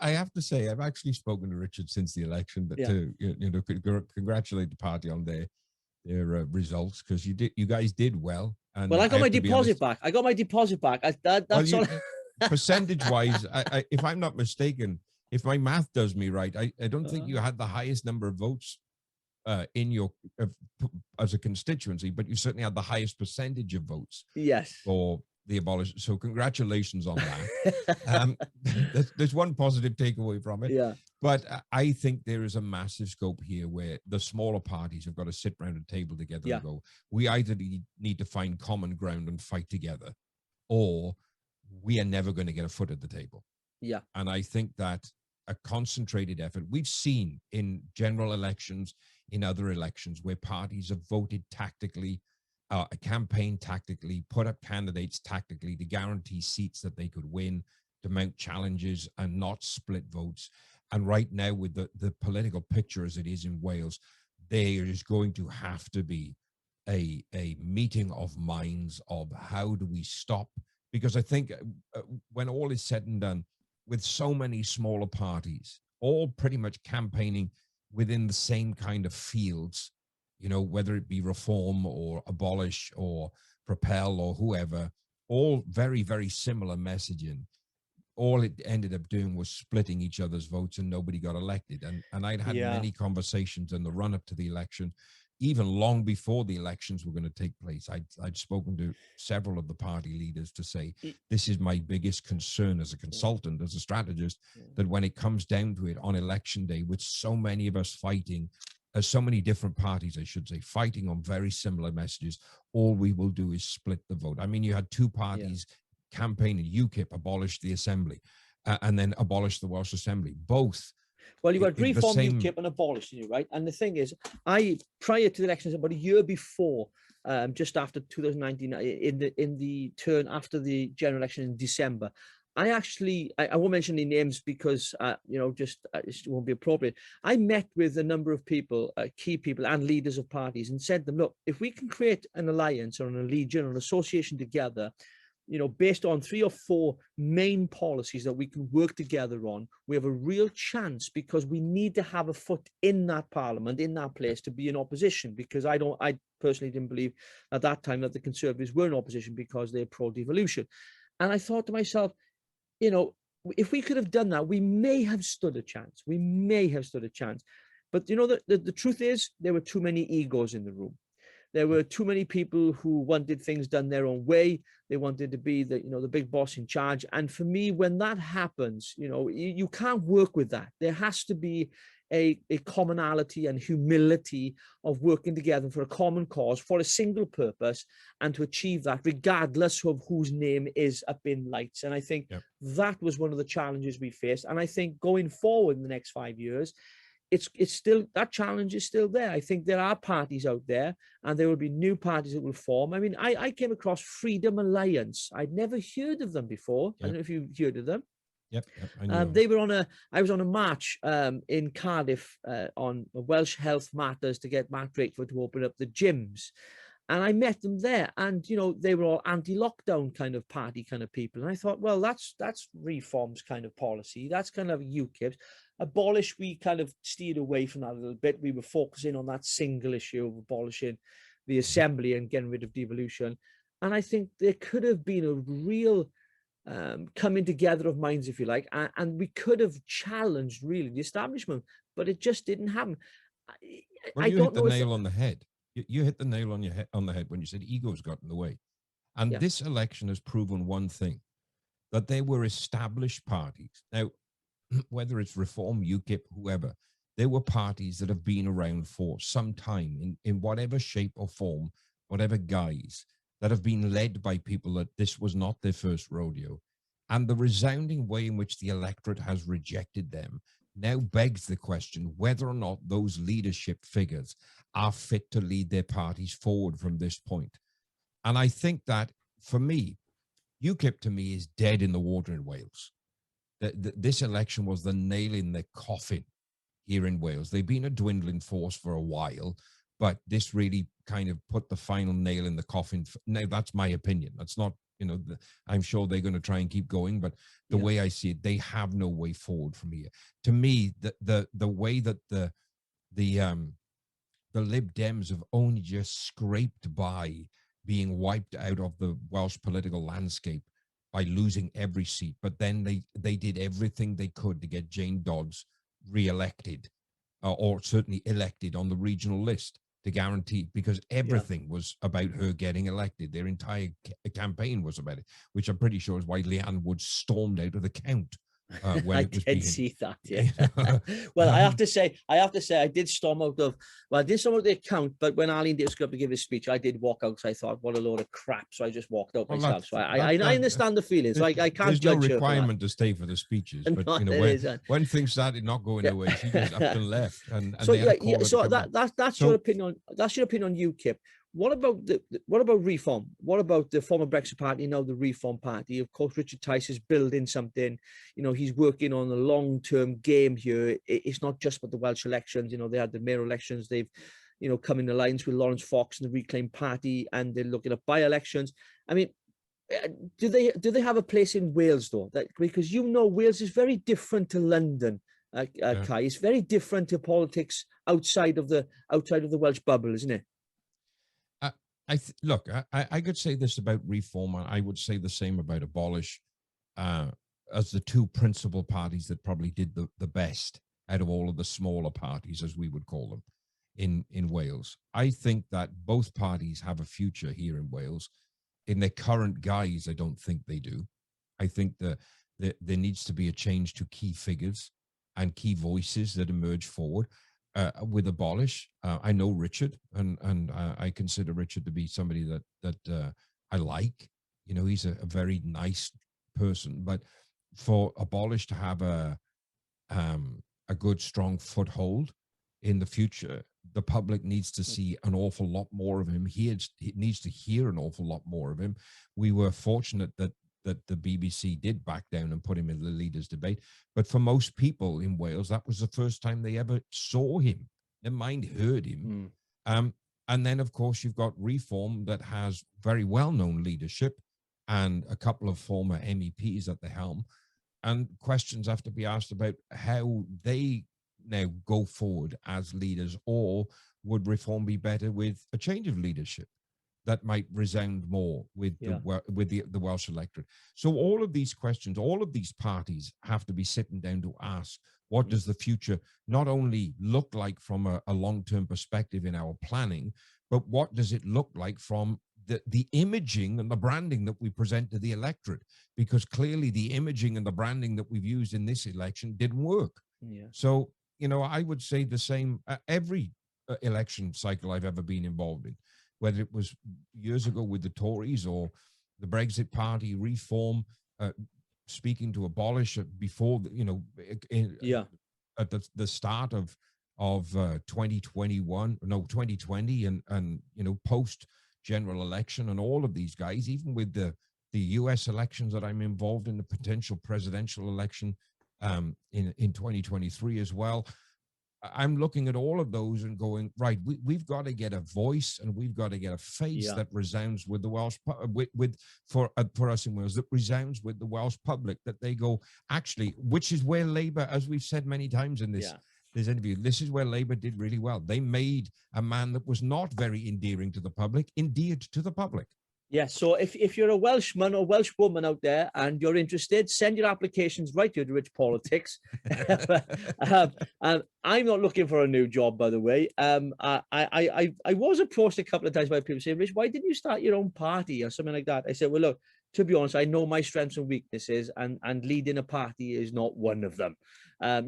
have to say, I've actually spoken to Richard since the election, but to congratulate the party on their results, because you guys did well. And well, I got my deposit back. I got my deposit back. That's all. percentage-wise, if I'm not mistaken, if my math does me right, I don't think you had the highest number of votes in your as a constituency, but you certainly had the highest percentage of votes. Yes. For the abolition. So congratulations on that. There's one positive takeaway from it. Yeah. But I think there is a massive scope here where the smaller parties have got to sit around a table together and go, we either need to find common ground and fight together, or we are never going to get a foot at the table. Yeah. And I think that a concentrated effort, we've seen in general elections, in other elections, where parties have voted tactically, a campaign tactically, put up candidates tactically to guarantee seats that they could win, to mount challenges and not split votes. And right now, with the political picture as it is in Wales, there is going to have to be a meeting of minds of how do we stop? Because I think when all is said and done, with so many smaller parties, all pretty much campaigning within the same kind of fields, you know, whether it be reform or abolish or propel or whoever, all very, very similar messaging. All it ended up doing was splitting each other's votes, and nobody got elected. And I'd had many conversations in the run up to the election, even long before the elections were going to take place. I'd spoken to several of the party leaders to say, this is my biggest concern as a consultant, as a strategist, that when it comes down to it on election day, with so many of us fighting, so many different parties, I should say, fighting on very similar messages, all we will do is split the vote. I mean, you had two parties campaigning. UKIP abolished the assembly and then abolished the Welsh Assembly. Both. Well, you got reform UKIP and abolish, right? And the thing is, prior to the elections, about a year before, just after 2019, in the turn after the general election in December, I won't mention any names because, it won't be appropriate. I met with a number of people, key people and leaders of parties, and said to them, look, if we can create an alliance or an allegiance or an association together, you know, based on 3 or 4 main policies that we can work together on, we have a real chance, because we need to have a foot in that parliament, in that place, to be in opposition. Because I personally didn't believe at that time that the Conservatives were in opposition because they're pro-devolution. And I thought to myself, you know, if we could have done that, we may have stood a chance. We may have stood a chance. But, you know, the truth is, there were too many egos in the room. There were too many people who wanted things done their own way. They wanted to be the big boss in charge. And for me, when that happens, you know, you can't work with that. There has to be a commonality and humility of working together for a common cause, for a single purpose, and to achieve that regardless of whose name is up in lights. And I think that was one of the challenges we faced. And I think going forward in the next 5 years, it's still, that challenge is still there. I think there are parties out there, and there will be new parties that will form. I mean, I came across Freedom Alliance. I'd never heard of them before. I don't know if you've heard of them. Yep, I know. They were I was on a march in Cardiff on Welsh Health Matters to get Mark Drakeford to open up the gyms. And I met them there, and, you know, they were all anti-lockdown kind of party kind of people. And I thought, well, that's Reform's kind of policy. That's kind of UKIP's. Abolish, we kind of steered away from that a little bit. We were focusing on that single issue of abolishing the assembly and getting rid of devolution. And I think there could have been a real coming together of minds, if you like, and we could have challenged really the establishment, but it just didn't happen. Well, you hit the nail on the head. You hit the nail on the head when you said egos got in the way. And this election has proven one thing, that there were established parties. Now, whether it's Reform, UKIP, whoever, there were parties that have been around for some time in whatever shape or form, whatever guise, that have been led by people that this was not their first rodeo. And the resounding way in which the electorate has rejected them now begs the question whether or not those leadership figures are fit to lead their parties forward from this point. And I think that, for me, UKIP to me is dead in the water in Wales. This election was the nail in the coffin here in Wales. They've been a dwindling force for a while, but this really kind of put the final nail in the coffin. Now, that's my opinion. That's not, you know, I'm sure they're going to try and keep going, but the way I see it, they have no way forward from here. To me, the way that the Lib Dems have only just scraped by being wiped out of the Welsh political landscape by losing every seat. But then they did everything they could to get Jane Dodds re-elected, or certainly elected on the regional list, to guarantee, because everything was about her getting elected. Their entire campaign was about it, which I'm pretty sure is why Leanne Wood stormed out of the count. When it was I did see that. Yeah. Well, I have to say, I did storm out of. Well, I did storm out of the account, but when Arlene Davis got up to give his speech, I did walk out. So I thought, what a load of crap. So I just walked out myself. So I understand the feelings. So I can't there's judge no her requirement to stay for the speeches, but No, you know, when things started not going her way, she just up and left. And so they had to call her to so come back. that's your opinion. That's your opinion on UKIP. What about Reform? What about the former Brexit Party, now the Reform Party? Of course, Richard Tice is building something. You know, he's working on a long-term game here. It's not just about the Welsh elections. You know, they had the mayor elections. They've, you know, come in alliance with Lawrence Fox and the Reclaim Party, and they're looking at by-elections. I mean, do they have a place in Wales though? Because you know, Wales is very different to London. Kai, it's very different to politics outside of the Welsh bubble, isn't it? Look, I could say this about Reform, and I would say the same about Abolish, as the two principal parties that probably did the best out of all of the smaller parties, as we would call them, in Wales. I think that both parties have a future here in Wales. In their current guise, I don't think they do. I think that there needs to be a change to key figures and key voices that emerge forward. With Abolish, I know Richard, and I consider Richard to be somebody that I like. You know, he's a very nice person. But for Abolish to have a good, strong foothold in the future, the public needs to see an awful lot more of him. He needs to hear an awful lot more of him. We were fortunate that the BBC did back down and put him in the leaders' debate. But for most people in Wales, that was the first time they ever saw him. Never mind heard him. And then, of course, you've got Reform that has very well-known leadership and a couple of former MEPs at the helm. And questions have to be asked about how they now go forward as leaders, or would Reform be better with a change of leadership that might resound more with the Welsh electorate? So all of these questions, all of these parties have to be sitting down to ask, what does the future not only look like from a long-term perspective in our planning, but what does it look like from the imaging and the branding that we present to the electorate? Because clearly the imaging and the branding that we've used in this election didn't work. So, you know, I would say the same every election cycle I've ever been involved in, whether it was years ago with the Tories or the Brexit Party, Reform, speaking to Abolish before, you know, at the start of 2020 and you know, post general election, and all of these guys, even with the US elections that I'm involved in, the potential presidential election in 2023 as well. I'm looking at all of those and going, right, we've got to get a voice, and we've got to get a face that resounds with the Welsh, for us in Wales, that resounds with the Welsh public, that they go, actually, which is where Labour, as we've said many times in this interview, this is where Labour did really well. They made a man that was not very endearing to the public endeared to the public. Yeah, so if you're a Welshman or Welsh woman out there and you're interested, send your applications right here to RichPolitics. I'm not looking for a new job, by the way. I was approached a couple of times by people saying, Rich, why didn't you start your own party or something like that? I said, well, look, to be honest, I know my strengths and weaknesses, and leading a party is not one of them.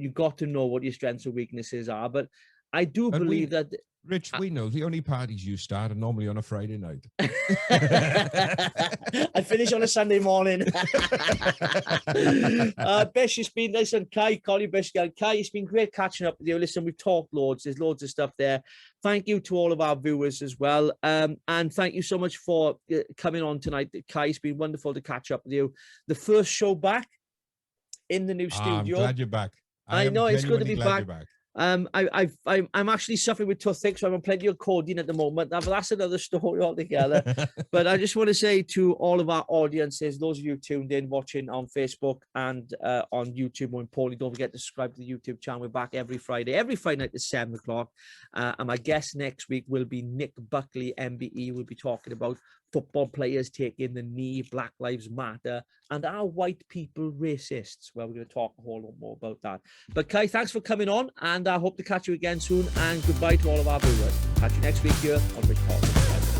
You've got to know what your strengths and weaknesses are. But I do believe that... Rich, we know the only parties you start are normally on a Friday night. I finish on a Sunday morning. Bish, it's been, listen, Kai, Collie, Bish, Kai, it's been great catching up with you. Listen, we've talked loads. There's loads of stuff there. Thank you to all of our viewers as well. And thank you so much for coming on tonight, Kai. It's been wonderful to catch up with you. The first show back in the new studio. I'm glad you're back. I know, it's good to be back. Back. I'm actually suffering with toothache, so I'm on plenty of codeine at the moment. Now, that's another story altogether. But I just want to say to all of our audiences, those of you tuned in, watching on Facebook and on YouTube, more importantly, don't forget to subscribe to the YouTube channel. We're back every Friday night at 7 o'clock. And my guest next week will be Nick Buckley, MBE. We'll be talking about football players taking the knee, Black Lives Matter, and are white people racists? Well, we're going to talk a whole lot more about that. But Kai, thanks for coming on, and I hope to catch you again soon, and goodbye to all of our viewers. Catch you next week here on RichPolitics.